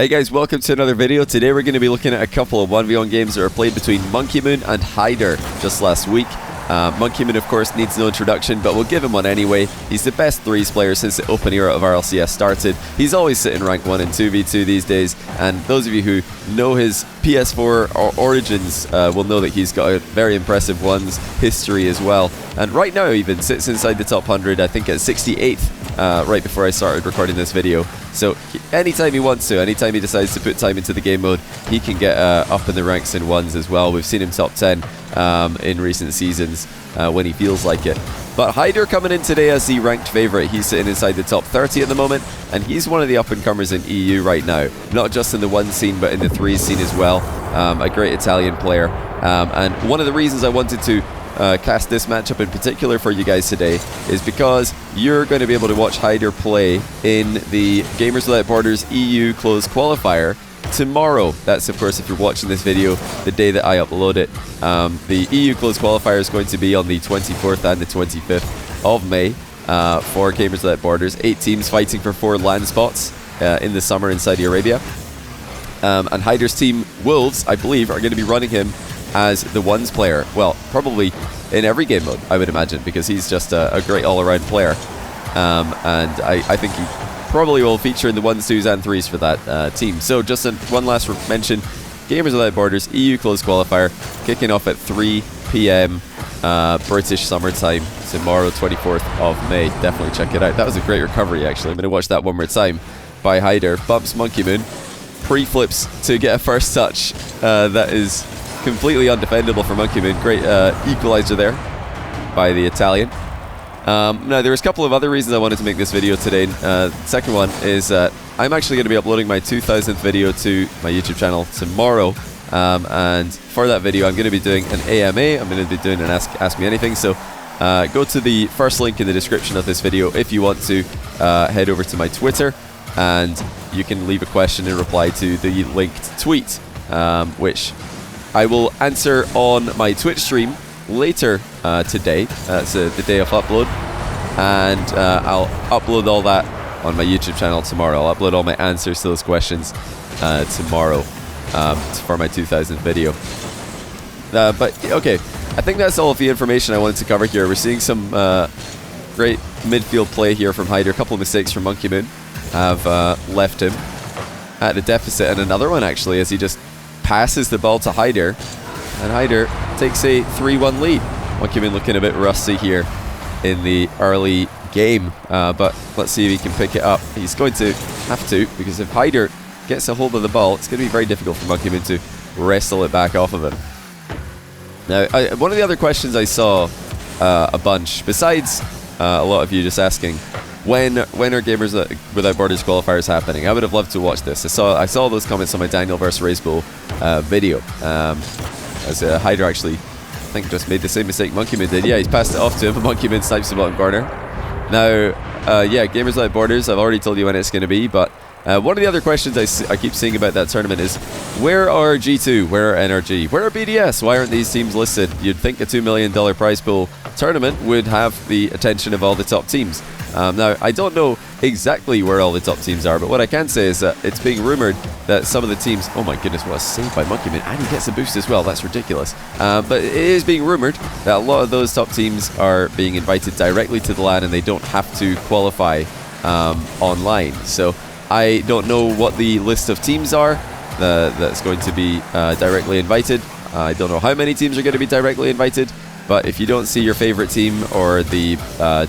Hey guys, welcome to another video. Today we're going to be looking at a couple of 1v1 games that were played between M0nkey and Hyderr just last week. M0nkey, of course, needs no introduction, but we'll give him one anyway. He's the best threes player since the open era of RLCS started. He's always sitting rank 1 in 2v2 these days, and those of you who know his PS4 origins will know that he's got a very impressive ones history as well. And right now even sits inside the top 100, I think at 68th, right before I started recording this video. So anytime he wants to, anytime he decides to put time into the game mode, he can get up in the ranks in ones as well. We've seen him top 10 in recent seasons when he feels like it. But Hyderr coming in today as the ranked favourite. He's sitting inside the top 30 at the moment, and he's one of the up-and-comers in EU right now. Not just in the one scene, but in the threes scene as well. A great Italian player. And one of the reasons I wanted to cast this matchup in particular for you guys today is because you're going to be able to watch Hyderr play in the Gamers Without Borders EU Closed Qualifier tomorrow. That's, of course, if you're watching this video the day that I upload it. The EU Closed Qualifier is going to be on the 24th and the 25th of May for Gamers Without Borders. 8 teams fighting for 4 land spots in the summer in Saudi Arabia. And Hyderr's team, Wolves, I believe, are going to be running him as the ones player. Well, probably in every game mode, I would imagine, because he's just a great all-around player. And I think he probably will feature in the 1s, 2s and 3s for that team. So just one last mention, Gamers Without Borders EU Closed Qualifier kicking off at 3 PM British summertime tomorrow, 24th of May. Definitely check it out. That was a great recovery, actually. I'm going to watch that one more time by Hyderr. Bumps M0nkey, pre-flips to get a first touch. That is completely undefendable for M0nkey. Great equalizer there by the Italian. Now, there's a couple of other reasons I wanted to make this video today. Second one is I'm actually going to be uploading my 2000th video to my YouTube channel tomorrow. And for that video, I'm going to be doing an AMA. I'm going to be doing an Ask Me Anything. So go to the first link in the description of this video if you want to head over to my Twitter. And you can leave a question in reply to the linked tweet, which I will answer on my Twitch stream later today. That's the day of upload, and I'll upload all that on my YouTube channel tomorrow. I'll upload all my answers to those questions tomorrow for my 2000th video. But okay, I think that's all of the information I wanted to cover here. We're seeing some great midfield play here from Hyderr. A couple of mistakes from M0nkey have left him at a deficit, and another one actually as he just passes the ball to Hyderr, and Hyderr takes a 3-1 lead. M0nkey looking a bit rusty here in the early game, but let's see if he can pick it up. He's going to have to, because if Hyderr gets a hold of the ball, it's going to be very difficult for M0nkey to wrestle it back off of him. Now, one of the other questions I saw a bunch, besides a lot of you just asking, when are Gamers Without Borders qualifiers happening? I would have loved to watch this. I saw those comments on my Daniel vs. Racebull video. As Hyderr actually, I think, just made the same mistake M0nkey did. Yeah, he's passed it off to him. M0nkey snipes the bottom corner. Now, yeah, Gamers Without Borders, I've already told you when it's going to be, but one of the other questions I keep seeing about that tournament is, where are G2? Where are NRG? Where are BDS? Why aren't these teams listed? You'd think a $2 million prize pool tournament would have the attention of all the top teams. Now, I don't know exactly where all the top teams are, but what I can say is that it's being rumoured that some of the teams... Oh my goodness, what a save by M0nkey, and he gets a boost as well. That's ridiculous. But it is being rumoured that a lot of those top teams are being invited directly to the LAN, and they don't have to qualify online. So I don't know what the list of teams are that's going to be directly invited. I don't know how many teams are going to be directly invited, but if you don't see your favourite team or the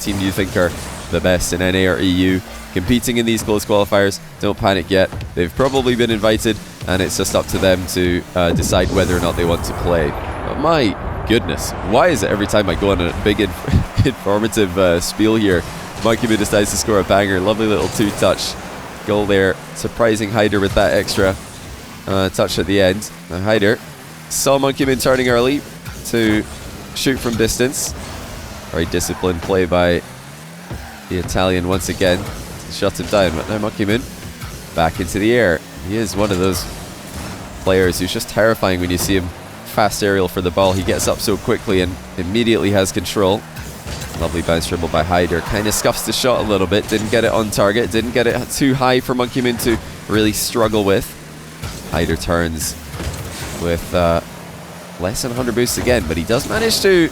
team you think are the best in NA or EU competing in these close qualifiers, don't panic yet. They've probably been invited, and it's just up to them to decide whether or not they want to play. But my goodness, why is it every time I go on a big informative spiel here, M0nkey decides to score a banger? Lovely little 2-touch goal there, surprising Hyderr with that extra touch at the end. Now Hyderr saw M0nkey turning early to shoot from distance. Very disciplined play by the Italian once again. Shut him down, but now M0nkey back into the air. He is one of those players who's just terrifying when you see him fast aerial for the ball. He gets up so quickly and immediately has control. Lovely bounce dribble by Hyderr. Kind of scuffs the shot a little bit. Didn't get it on target. Didn't get it too high for M0nkey to really struggle with. Hyderr turns with less than 100 boosts again, but he does manage to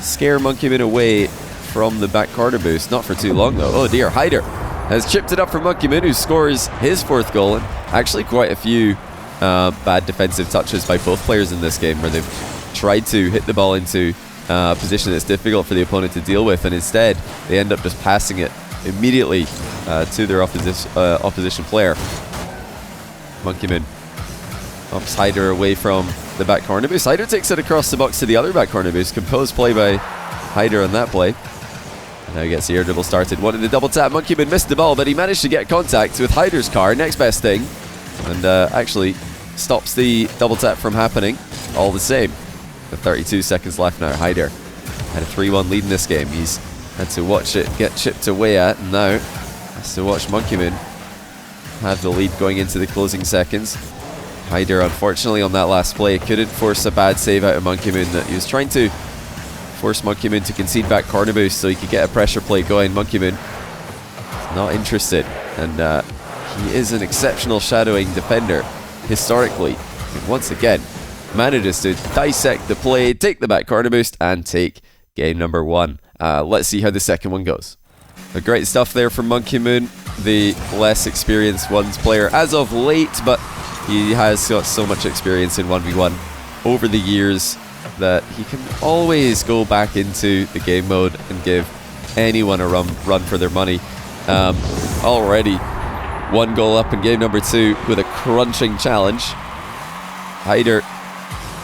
scare M0nkey away from the back corner boost. Not for too long though. Oh dear, Hyderr has chipped it up for M0nkey, who scores his 4th goal, and actually quite a few bad defensive touches by both players in this game, where they've tried to hit the ball into a position that's difficult for the opponent to deal with, and instead they end up just passing it immediately to their opposition player. M0nkey ups Hyderr away from the back corner boost. Hyderr takes it across the box to the other back corner boost. Composed play by Hyderr on that play. And now he gets the air dribble started. Wanted the double tap. M0nkey missed the ball, but he managed to get contact with Hyderr's car. Next best thing. And actually stops the double tap from happening all the same. With 32 seconds left now. Hyderr had a 3-1 lead in this game. He's had to watch it get chipped away at, and now has to watch M0nkey have the lead going into the closing seconds. Hyderr, unfortunately, on that last play, couldn't force a bad save out of M0nkey. That he was trying to force M0nkey to concede back corner boost so he could get a pressure play going. M0nkey not interested, and he is an exceptional shadowing defender historically. And once again, manages to dissect the play, take the back corner boost, and take game number 1. Let's see how the second one goes. The great stuff there from M0nkey, the less experienced ones player as of late, but he has got so much experience in 1v1 over the years that he can always go back into the game mode and give anyone a run for their money. Already 1 goal up in game number 2 with a crunching challenge. Hyderr,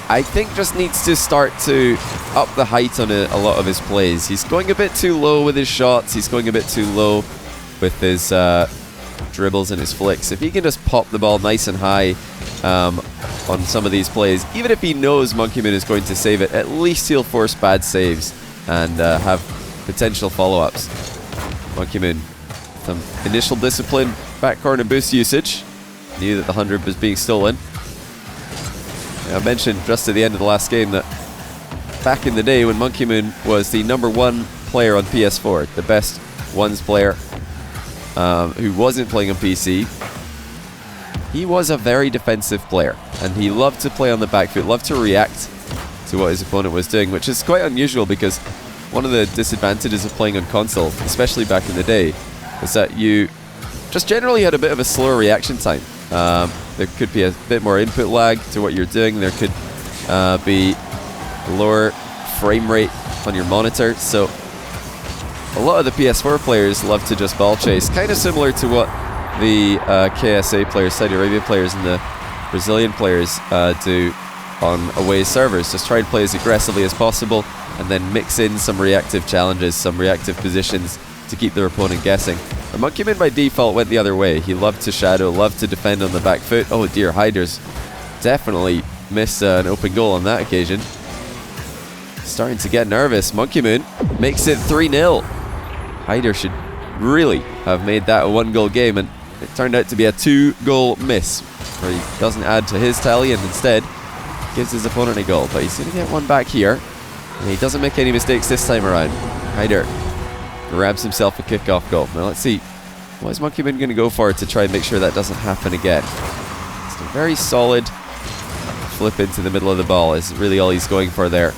I think, just needs to start to up the height on a lot of his plays. He's going a bit too low with his shots. He's going a bit too low with his dribbles and his flicks. If he can just pop the ball nice and high on some of these plays, even if he knows M0nkey is going to save it, at least he'll force bad saves and have potential follow-ups. M0nkey, some initial discipline, back corner boost usage. Knew that the 100 was being stolen. I mentioned just at the end of the last game that back in the day when M0nkey was the #1 player on PS4, the best ones player who wasn't playing on PC, he was a very defensive player, and he loved to play on the back foot, loved to react to what his opponent was doing, which is quite unusual because one of the disadvantages of playing on console, especially back in the day, is that you just generally had a bit of a slower reaction time. There could be a bit more input lag to what you're doing. There could be lower frame rate on your monitor. So a lot of the PS4 players love to just ball chase, kind of similar to what the KSA players, Saudi Arabia players, and the Brazilian players do on away servers. Just try and play as aggressively as possible and then mix in some reactive challenges, some reactive positions to keep their opponent guessing. And M0nkey by default went the other way. He loved to shadow, loved to defend on the back foot. Oh dear, Hyderr's definitely missed an open goal on that occasion. Starting to get nervous. M0nkey makes it 3-0. Hyderr should really have made that a 1-goal game, and it turned out to be a 2-goal miss, where he doesn't add to his tally and instead gives his opponent a goal. But he's going to get one back here, and he doesn't make any mistakes this time around. Hyderr grabs himself a kickoff goal. Now let's see, what is M0nkey going to go for to try and make sure that doesn't happen again? It's a very solid flip into the middle of the ball is really all he's going for there.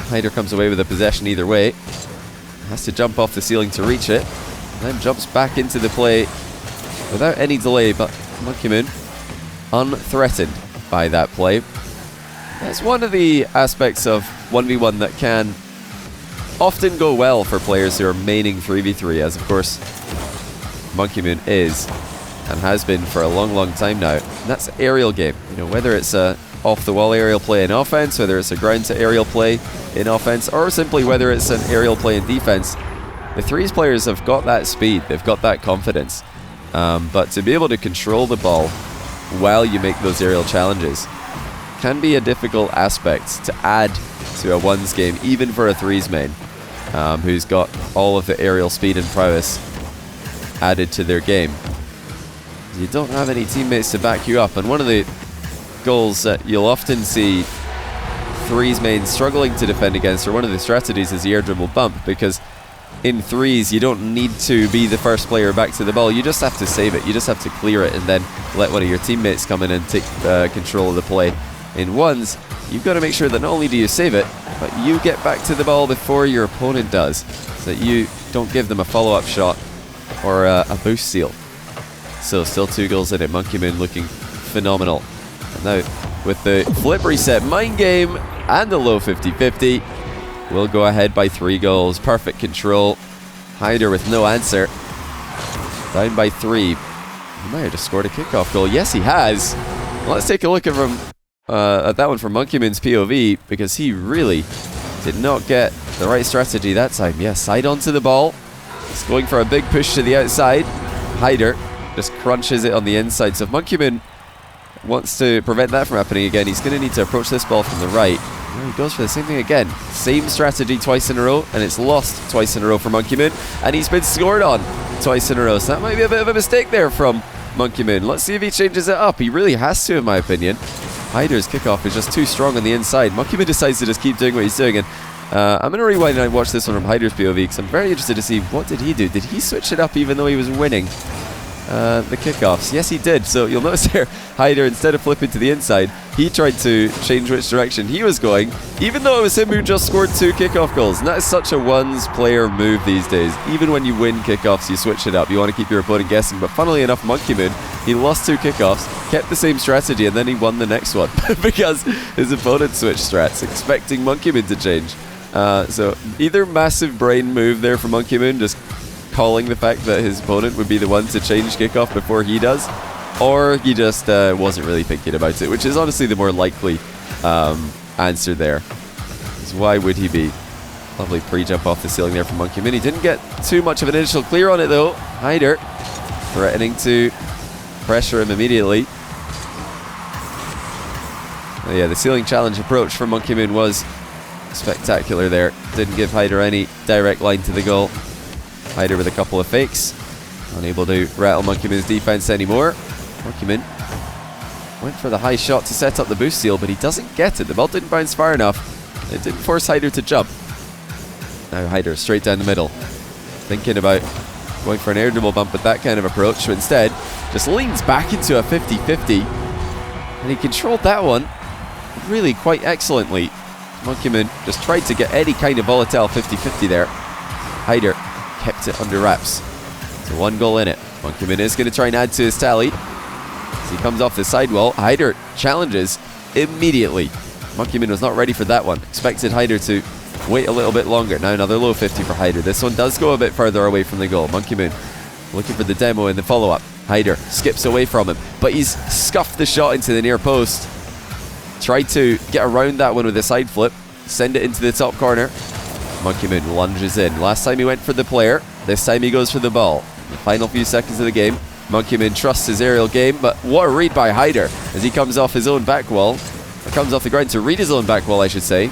Hyderr comes away with a possession either way. Has to jump off the ceiling to reach it, and then jumps back into the play without any delay, but M0nkey unthreatened by that play. That's one of the aspects of 1v1 that can often go well for players who are maining 3v3, as of course M0nkey is and has been for a long time now. And that's an aerial game. You know, whether it's a off-the-wall aerial play in offense, whether it's a ground-to-aerial play in offense, or simply whether it's an aerial play in defense, the threes players have got that speed, they've got that confidence. But to be able to control the ball while you make those aerial challenges can be a difficult aspect to add to a ones game, even for a threes main who's got all of the aerial speed and prowess added to their game. You don't have any teammates to back you up, and one of the goals that you'll often see threes mains struggling to defend against, or one of the strategies, is the air dribble bump, because in threes, you don't need to be the first player back to the ball. You just have to save it. You just have to clear it and then let one of your teammates come in and take control of the play. In ones, you've got to make sure that not only do you save it, but you get back to the ball before your opponent does, so that you don't give them a follow-up shot or a boost steal. So still 2 goals in it. M0nkey looking phenomenal. And now with the flip reset, mind game and the low 50-50, we'll go ahead by 3 goals. Perfect control. Hyderr with no answer. Down by 3. He might have just scored a kickoff goal. Yes, he has. Well, let's take a look at that one from M0nkey's POV, because he really did not get the right strategy that time. Yeah, side onto the ball. He's going for a big push to the outside. Hyderr just crunches it on the inside. So if M0nkey wants to prevent that from happening again, he's going to need to approach this ball from the right. He goes for the same thing again. Same strategy twice in a row, and it's lost twice in a row for M0nkey, and he's been scored on twice in a row. So that might be a bit of a mistake there from M0nkey. Let's see if he changes it up. He really has to, in my opinion. Hyder's kickoff is just too strong on the inside. M0nkey decides to just keep doing what he's doing, and I'm going to rewind and watch this one from Hyder's POV, because I'm very interested to see, what did he do? Did he switch it up even though he was winning the kickoffs? Yes, he did. So you'll notice there, Hyderr, instead of flipping to the inside, he tried to change which direction he was going, even though it was him who just scored 2 kickoff goals. And that is such a ones-player move these days. Even when you win kickoffs, you switch it up. You want to keep your opponent guessing. But funnily enough, M0nkey, he lost 2 kickoffs, kept the same strategy, and then he won the next one because his opponent switched strats, expecting M0nkey to change. So either massive brain move there from M0nkey, just calling the fact that his opponent would be the one to change kickoff before he does, or he just wasn't really thinking about it, which is honestly the more likely answer there. Because why would he be? Lovely pre-jump off the ceiling there from M0nkey. He didn't get too much of an initial clear on it though. Hyderr threatening to pressure him immediately. Oh yeah, the ceiling challenge approach from M0nkey was spectacular there. Didn't give Hyderr any direct line to the goal. Hyderr with a couple of fakes, unable to rattle M0nkey's defense anymore. M0nkey went for the high shot to set up the boost steal, but he doesn't get it. The ball didn't bounce far enough. It didn't force Hyderr to jump. Now Hyderr straight down the middle, thinking about going for an air dribble bump with that kind of approach, but instead just leans back into a 50-50, and he controlled that one really quite excellently. M0nkey just tried to get any kind of volatile 50-50 there. Hyderr kept it under wraps. So 1 goal in it. M0nkey is going to try and add to his tally. As he comes off the sidewall, Hyderr challenges immediately. M0nkey was not ready for that one. Expected Hyderr to wait a little bit longer. Now another low 50 for Hyderr. This one does go a bit further away from the goal. M0nkey looking for the demo in the follow-up. Hyderr skips away from him, but he's scuffed the shot into the near post. Tried to get around that one with a side flip, send it into the top corner. M0nkey lunges in. Last time he went for the player, this time he goes for the ball. The final few seconds of the game, M0nkey trusts his aerial game, but what a read by Hyderr as he comes off his own back wall, or comes off the ground to read his own back wall, I should say.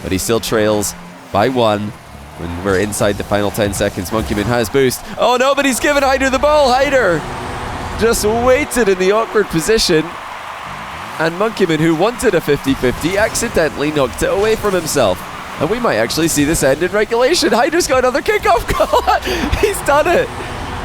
But he still trails by 1 when we're inside the final 10 seconds. M0nkey has boost. Oh no, but he's given Hyderr the ball. Hyderr just waited in the awkward position, and M0nkey, who wanted a 50-50, accidentally knocked it away from himself. And we might actually see this end in regulation. Hyderr's got another kickoff goal. He's done it.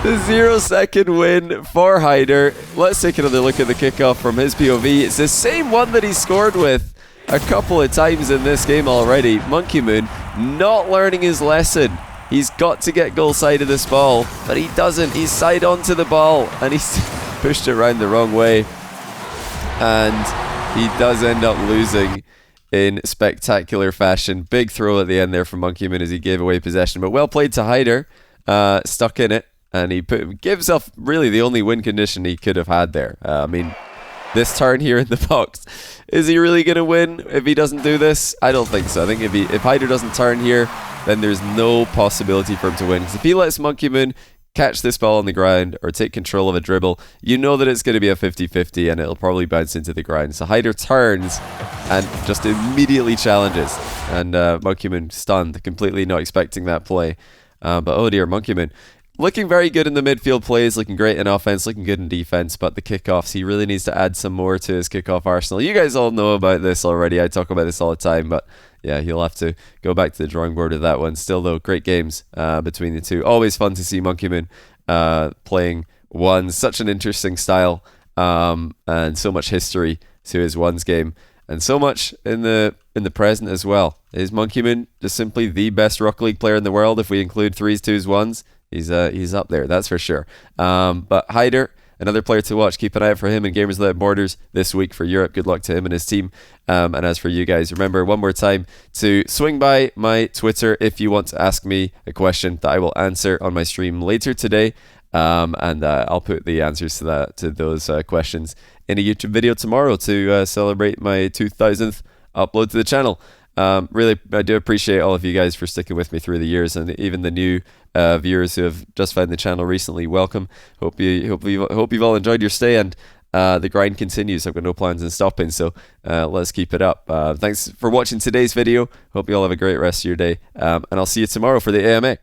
The 0-second win for Hyderr. Let's take another look at the kickoff from his POV. It's the same one that he scored with a couple of times in this game already. M0nkey not learning his lesson. He's got to get goal side of this ball, but he doesn't. He's side onto the ball, and he's pushed it around the wrong way. And he does end up losing in spectacular fashion. Big throw at the end there from M0nkey as he gave away possession, but well played to Hyderr. Stuck in it, and he gave himself really the only win condition he could have had there. I mean, this turn here in the box, is he really going to win if he doesn't do this? I don't think so. I think if Hyderr doesn't turn here, then there's no possibility for him to win. Because if he lets M0nkey catch this ball on the ground or take control of a dribble, you know that it's going to be a 50-50 and it'll probably bounce into the ground. So Hyderr turns and just immediately challenges, and M0nkey stunned, completely not expecting that play. But oh dear, M0nkey looking very good in the midfield plays, looking great in offense, looking good in defense, but the kickoffs, he really needs to add some more to his kickoff arsenal. You guys all know about this already. I talk about this all the time, but yeah, he'll have to go back to the drawing board with that one. Still, though, great games between the two. Always fun to see M0nkey playing ones. Such an interesting style, and so much history to his ones game, and so much in the present as well. Is M0nkey just simply the best Rocket League player in the world if we include 3s, 2s, 1s? He's up there, that's for sure. But Hyderr, another player to watch. Keep an eye out for him in Gamers Without Borders this week for Europe. Good luck to him and his team. And as for you guys, remember one more time to swing by my Twitter if you want to ask me a question that I will answer on my stream later today. And I'll put the answers to those questions in a YouTube video tomorrow to celebrate my 2000th upload to the channel. Really, I do appreciate all of you guys for sticking with me through the years, and even the new viewers who have just found the channel recently. Welcome. Hope you've all enjoyed your stay, and the grind continues. I've got no plans on stopping, so let's keep it up. Thanks for watching today's video. Hope you all have a great rest of your day, and I'll see you tomorrow for the AMA.